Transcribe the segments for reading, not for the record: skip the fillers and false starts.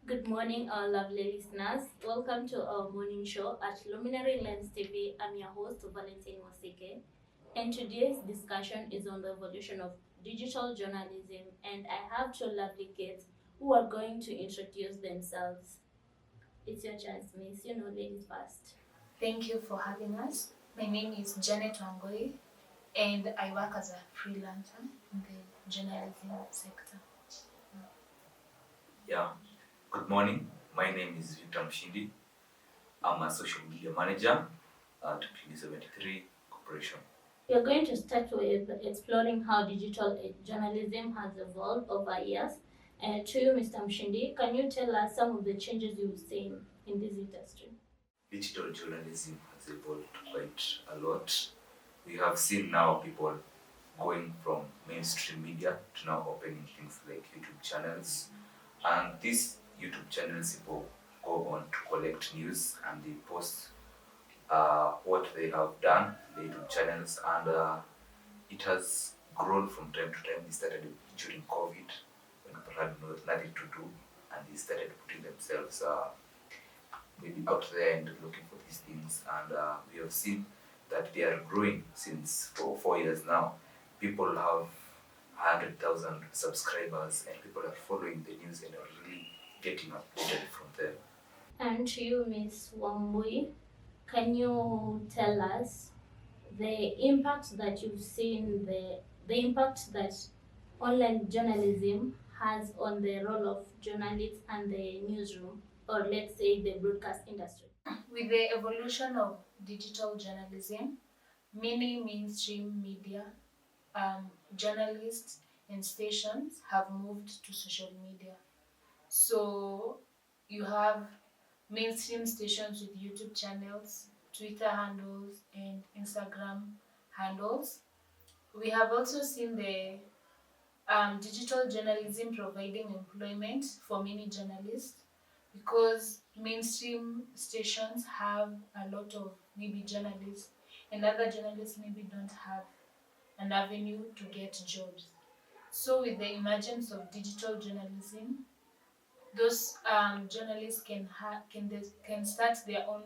Good morning, our lovely listeners. Welcome to our morning show at Luminary Lens TV. I'm your host, Valentine Wasike, and today's discussion is on the evolution of digital journalism. And I have two lovely kids who are going to introduce themselves. It's your chance, miss. Ladies first. Thank you for having us. My name is Janet Wangoi and I work as a freelancer in the journalism sector. Yeah, good morning. My name is Victor Mshindi. I'm a social media manager at PD73 Corporation. We are going to start with exploring how digital journalism has evolved over years. And to you, Mr. Mshindi, can you tell us some of the changes you've seen in this industry? Digital journalism has evolved quite a lot. We have seen now people going from mainstream media to now opening things like YouTube channels. And these YouTube channels, people go on to collect news and they post what they have done, the YouTube channels, and it has grown from time to time. They started during COVID when people had nothing to do, and they started putting themselves maybe out there and looking for these things. And we have seen that they are growing since for 4 years now. People have 100,000 subscribers, and people are following the news and are really getting updated from them. And to you, Ms. Wambui, can you tell us the impact that you've seen, the impact that online journalism has on the role of journalists and the newsroom, or let's say the broadcast industry? With the evolution of digital journalism, many mainstream media, journalists, and stations have moved to social media. So you have mainstream stations with YouTube channels, Twitter handles, and Instagram handles. We have also seen the digital journalism providing employment for many journalists because mainstream stations have a lot of maybe journalists and other journalists maybe don't have an avenue to get jobs. So with the emergence of digital journalism, those journalists can start their own,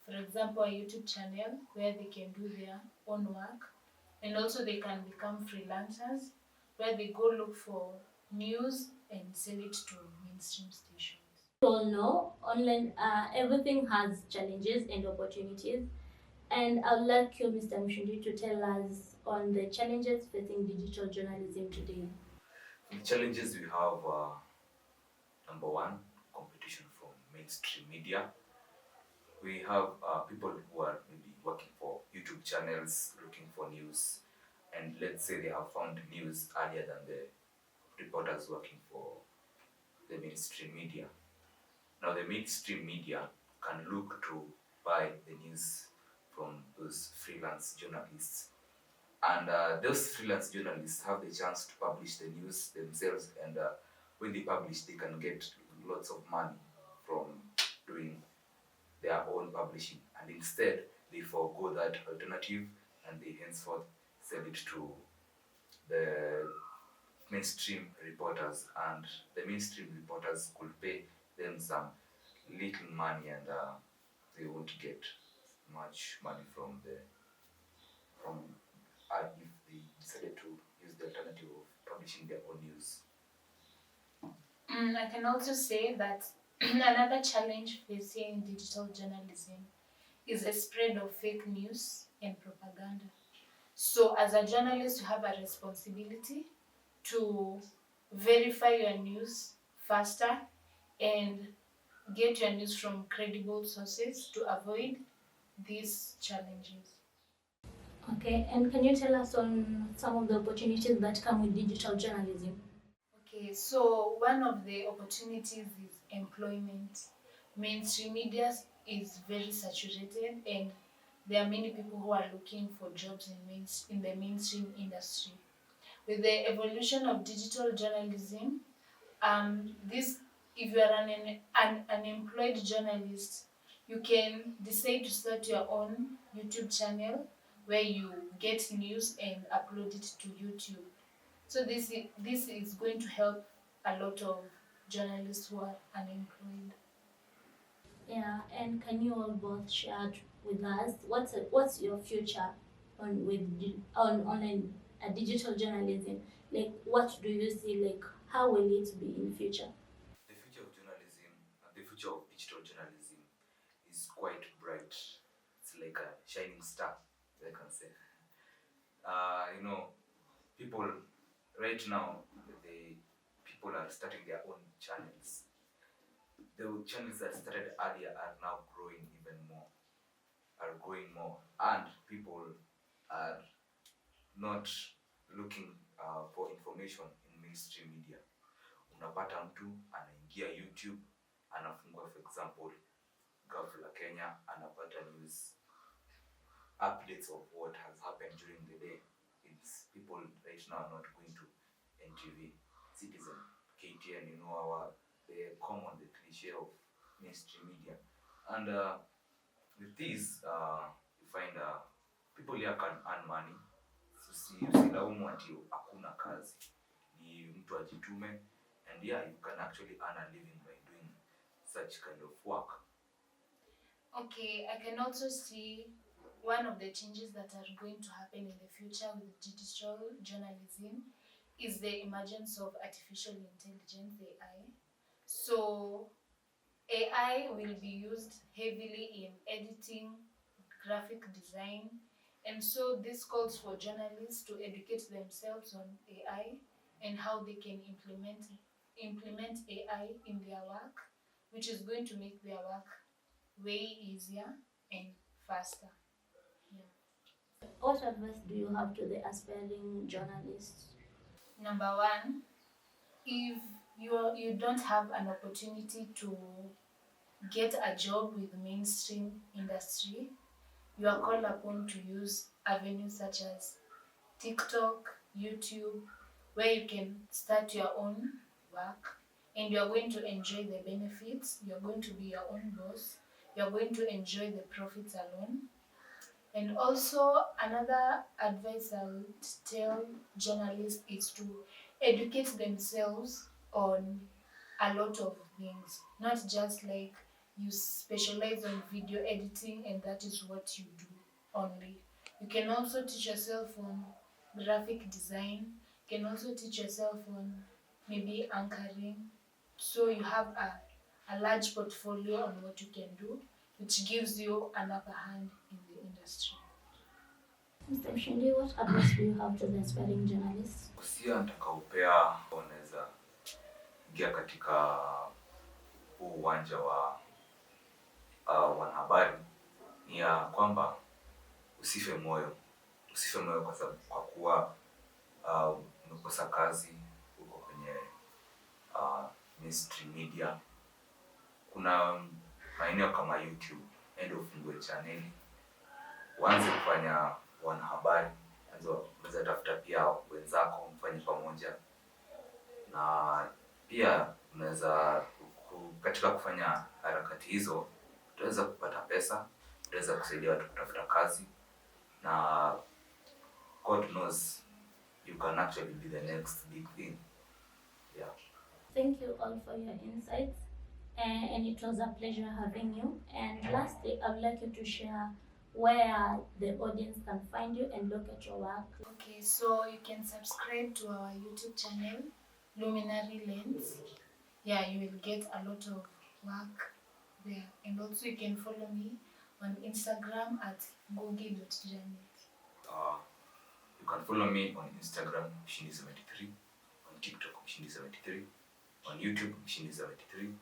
for example, a YouTube channel where they can do their own work, and also they can become freelancers where they go look for news and sell it to mainstream stations. We all know online everything has challenges and opportunities, and I'd like you, Mr. Mshindi, to tell us on the challenges facing digital journalism today. The challenges we have number one, competition from mainstream media. We have people who are maybe working for YouTube channels looking for news, and let's say they have found news earlier than the reporters working for the mainstream media. Now, the mainstream media can look to buy the news from those freelance journalists, and those freelance journalists have the chance to publish the news themselves, and when they publish, they can get lots of money from doing their own publishing, and instead they forego that alternative and they henceforth sell it to the mainstream reporters, and the mainstream reporters could pay them some little money, and they won't get much money from if they decided to use the alternative of publishing their own news. I can also say that another challenge facing digital journalism is the spread of fake news and propaganda. So, as a journalist, you have a responsibility to verify your news faster and get your news from credible sources to avoid these challenges. Okay, and can you tell us on some of the opportunities that come with digital journalism? Okay, so one of the opportunities is employment. Mainstream media is very saturated, and there are many people who are looking for jobs in the mainstream industry. With the evolution of digital journalism, this if you are an unemployed journalist, you can decide to start your own YouTube channel where you get news and upload it to YouTube. So this is going to help a lot of journalists who are unemployed. Yeah, and can you all both share with us what's your future on online digital journalism? Like, what do you see? Like, how will it be in future? The future of journalism, the future of digital journalism is quite bright. It's like a shining star, I can say. You know, people right now, the people are starting their own channels. The channels that started earlier are now growing even more, are growing more, and people are not looking for information in mainstream media. Unapata mtu anaingia YouTube, anafungua for example ghafla Kenya, anapata news updates of what has happened during the day. It's people right now not going to NTV, Citizen, KTN, you know, the common, the cliche of mainstream media. And with this, you find people here can earn money. Usilaumu ati hakuna kazi, ni mtu ajitume, and yeah, you can actually earn a living by doing such kind of work. Okay, I can also see one of the changes that are going to happen in the future with digital journalism is the emergence of artificial intelligence, AI. So AI will be used heavily in editing, graphic design, and so this calls for journalists to educate themselves on AI and how they can implement AI in their work, which is going to make their work way easier and faster. Yeah. What advice do you have to the aspiring journalists? Number one, if you don't have an opportunity to get a job with mainstream industry, you are called upon to use avenues such as TikTok, YouTube, where you can start your own work and you're going to enjoy the benefits. You're going to be your own boss. You're going to enjoy the profits alone. And also, another advice I would tell journalists is to educate themselves on a lot of things, not just like you specialize on video editing and that is what you do only. You can also teach yourself on graphic design, you can also teach yourself on maybe anchoring. So you have a large portfolio on what you can do, which gives you an upper hand in the industry. Mr. Mshindi, what advice do you have to the aspiring journalists? Usia nitakaupea, unaweza ingia katika huu uwanja wa wanahabari, ni ya kwamba usife moyo. Usife moyo kwa kuwa umekosa kazi, uko kwenye mainstream media. Kuna maeneo kama YouTube, enda ufungue chaneli, uanze kufanya wanahabari, unaweza tafuta pia wenzako mfanye pamoja, na pia unaweza katika kufanya harakati hizo utaweza kupata pesa, utaweza kusaidia watu kutafuta kazi, na God knows you can actually be the next big thing. Yeah. Thank you all for your insights, and it was a pleasure having you. And lastly, I would like you to share where the audience can find you and look at your work. Okay, so you can subscribe to our YouTube channel, Luminary Lens. Yeah, you will get a lot of work there. And also you can follow me on Instagram at gogi.janet. You can follow me on Instagram, Mshindi73, on TikTok, Mshindi73, on YouTube, Mshindi73,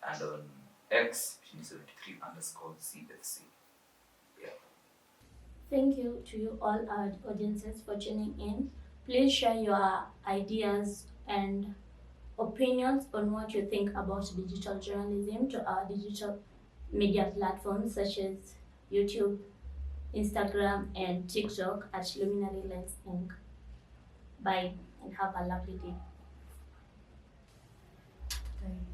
and on X, Mshindi73_CFC. Yeah. Thank you to you all our audiences for tuning in. Please share your ideas and opinions on what you think about digital journalism to our digital media platforms such as YouTube, Instagram, and TikTok at Luminary Lens Inc. Bye and have a lovely day. Bye.